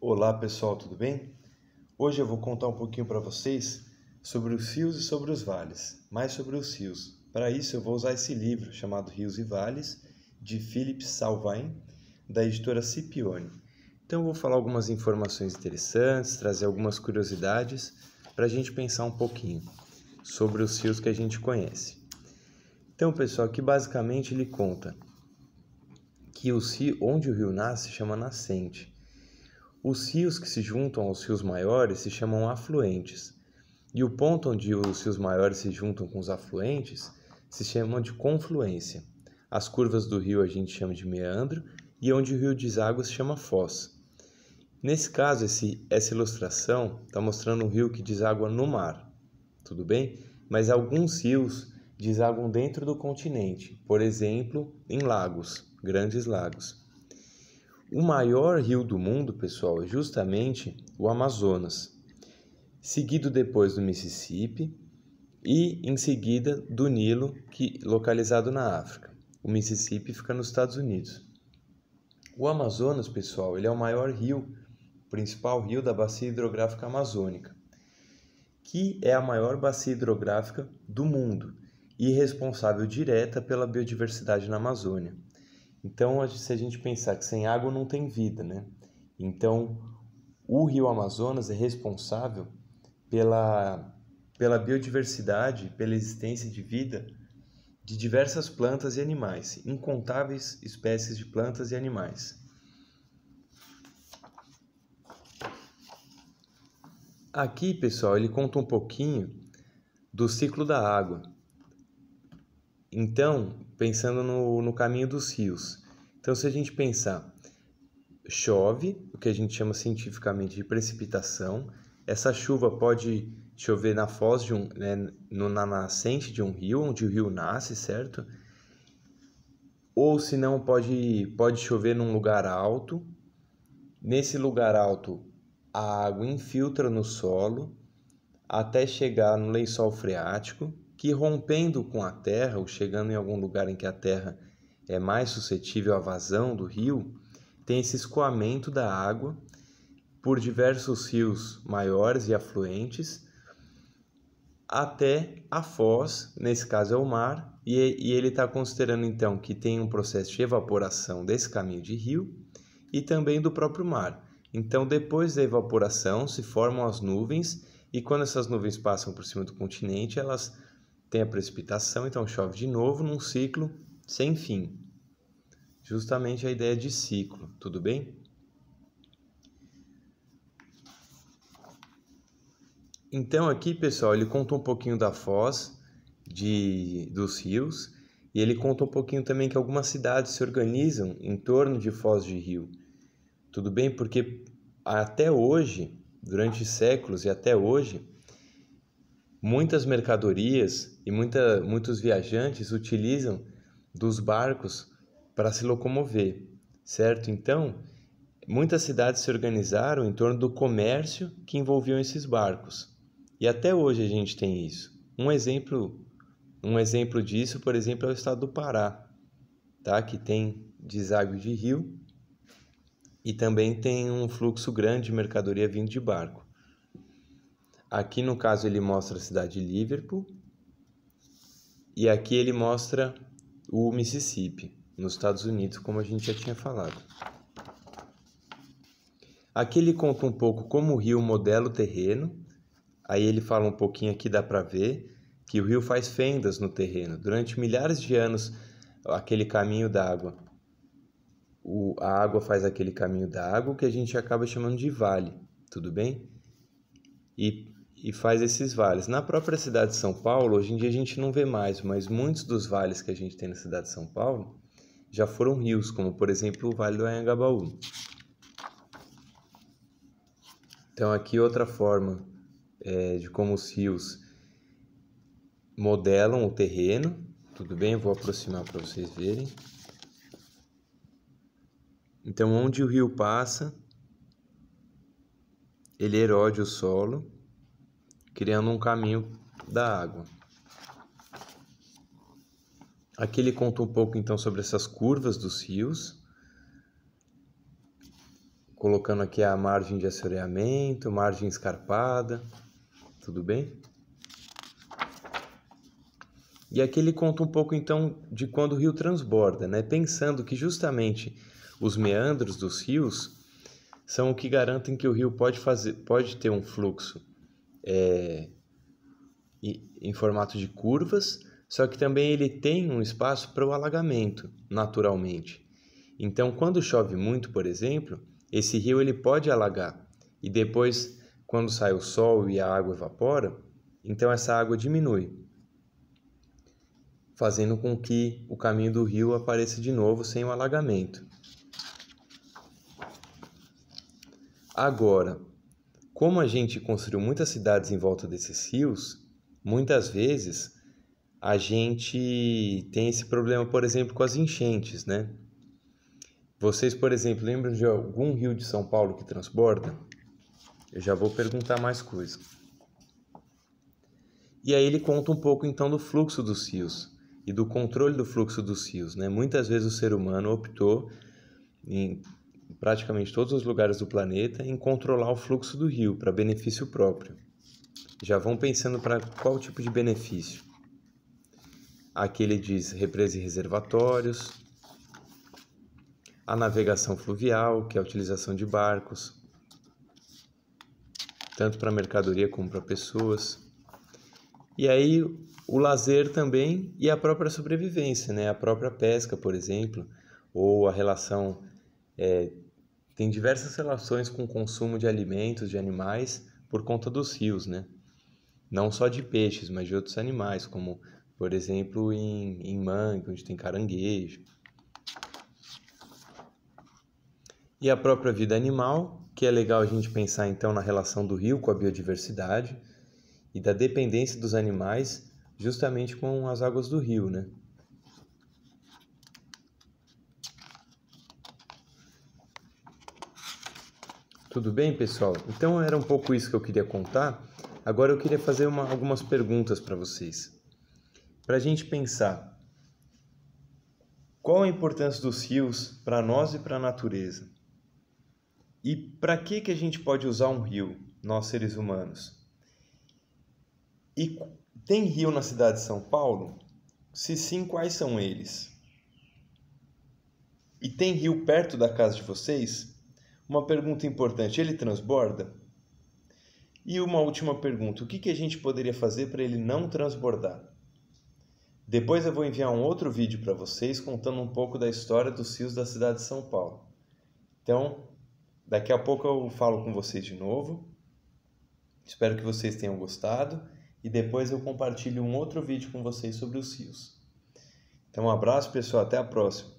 Olá pessoal, tudo bem? Hoje eu vou contar um pouquinho para vocês sobre os rios e sobre os vales, mais sobre os rios. Para isso eu vou usar esse livro chamado Rios e Vales, de Philip Salvin, da editora Scipione. Então eu vou falar algumas informações interessantes, trazer algumas curiosidades para a gente pensar um pouquinho sobre os rios que a gente conhece. Então pessoal, aqui basicamente ele conta que onde o rio nasce se chama nascente. Os rios que se juntam aos rios maiores se chamam afluentes, e o ponto onde os rios maiores se juntam com os afluentes se chama de confluência. As curvas do rio a gente chama de meandro, e onde o rio deságua se chama foz. Nesse caso, essa ilustração está mostrando um rio que deságua no mar, tudo bem? Mas alguns rios desaguam dentro do continente, por exemplo, em lagos, grandes lagos. O maior rio do mundo, pessoal, é justamente o Amazonas, seguido depois do Mississippi e em seguida do Nilo, localizado na África. O Mississippi fica nos Estados Unidos. O Amazonas, pessoal, ele é o maior rio, principal rio da bacia hidrográfica amazônica, que é a maior bacia hidrográfica do mundo e responsável direta pela biodiversidade na Amazônia. Então, se a gente pensar que sem água não tem vida, né? Então, o rio Amazonas é responsável pela biodiversidade, pela existência de vida de diversas plantas e animais, incontáveis espécies de plantas e animais. Aqui, pessoal, ele conta um pouquinho do ciclo da água. Então, pensando no caminho dos rios. Então, se a gente pensar, chove, o que a gente chama cientificamente de precipitação. Essa chuva pode chover na foz na nascente de um rio, onde o rio nasce, certo? Ou se não, pode chover num lugar alto. Nesse lugar alto, a água infiltra no solo até chegar no lençol freático, que rompendo com a terra, ou chegando em algum lugar em que a terra é mais suscetível à vazão do rio, tem esse escoamento da água por diversos rios maiores e afluentes até a foz, nesse caso é o mar, e ele está considerando então que tem um processo de evaporação desse caminho de rio e também do próprio mar. Então, depois da evaporação, se formam as nuvens, e quando essas nuvens passam por cima do continente, elas têm a precipitação, então chove de novo num ciclo sem fim. Justamente a ideia de ciclo, tudo bem? Então aqui, pessoal, ele conta um pouquinho da foz dos rios, e ele conta um pouquinho também que algumas cidades se organizam em torno de foz de rio. Tudo bem? Porque até hoje, durante séculos e até hoje, muitas mercadorias e muitos viajantes utilizam dos barcos para se locomover, certo? Então, muitas cidades se organizaram em torno do comércio que envolviam esses barcos. E até hoje a gente tem isso. Um exemplo disso, por exemplo, é o estado do Pará, tá? Que tem deságua de rio e também tem um fluxo grande de mercadoria vindo de barco. Aqui no caso ele mostra a cidade de Liverpool e aqui ele mostra o Mississippi, nos Estados Unidos, como a gente já tinha falado. Aqui ele conta um pouco como o rio modela o terreno. Aí ele fala um pouquinho aqui, dá para ver que o rio faz fendas no terreno. Durante milhares de anos, aquele caminho d'água, a água faz aquele caminho d'água que a gente acaba chamando de vale, tudo bem? E faz esses vales. Na própria cidade de São Paulo, hoje em dia a gente não vê mais, mas muitos dos vales que a gente tem na cidade de São Paulo já foram rios, como por exemplo o Vale do Anhangabaú. Então aqui outra forma de como os rios modelam o terreno, tudo bem? Eu vou aproximar para vocês verem. Então, onde o rio passa, ele erode o solo, criando um caminho da água. Aqui ele conta um pouco então sobre essas curvas dos rios, colocando aqui a margem de assoreamento, margem escarpada, tudo bem? E aqui ele conta um pouco então de quando o rio transborda, né? Pensando que justamente os meandros dos rios são o que garantem que o rio pode ter um fluxo em formato de curvas, só que também ele tem um espaço para o alagamento, naturalmente. Então, quando chove muito, por exemplo, esse rio ele pode alagar e depois, quando sai o sol e a água evapora, então essa água diminui, fazendo com que o caminho do rio apareça de novo sem o alagamento. Agora, como a gente construiu muitas cidades em volta desses rios, muitas vezes a gente tem esse problema, por exemplo, com as enchentes, né? Vocês, por exemplo, lembram de algum rio de São Paulo que transborda? Eu já vou perguntar mais coisa. E aí ele conta um pouco então do fluxo dos rios e do controle do fluxo dos rios, né? Muitas vezes o ser humano optou em praticamente todos os lugares do planeta em controlar o fluxo do rio para benefício próprio. Já vão pensando para qual tipo de benefício. Aqui ele diz represas e reservatórios, a navegação fluvial, que é a utilização de barcos, tanto para mercadoria como para pessoas. E aí o lazer também e a própria sobrevivência, né? A própria pesca, por exemplo, ou a relação... tem diversas relações com o consumo de alimentos, de animais, por conta dos rios, né? Não só de peixes, mas de outros animais, como, por exemplo, em mangue, onde tem caranguejo. E a própria vida animal, que é legal a gente pensar então na relação do rio com a biodiversidade e da dependência dos animais justamente com as águas do rio, né? Tudo bem, pessoal? Então era um pouco isso que eu queria contar. Agora eu queria fazer algumas perguntas para vocês. Para a gente pensar, qual a importância dos rios para nós e para a natureza? E para que a gente pode usar um rio, nós seres humanos? E tem rio na cidade de São Paulo? Se sim, quais são eles? E tem rio perto da casa de vocês? Uma pergunta importante, ele transborda? E uma última pergunta, o que a gente poderia fazer para ele não transbordar? Depois eu vou enviar um outro vídeo para vocês contando um pouco da história dos rios da cidade de São Paulo. Então, daqui a pouco eu falo com vocês de novo. Espero que vocês tenham gostado e depois eu compartilho um outro vídeo com vocês sobre os rios. Então, um abraço, pessoal, até a próxima.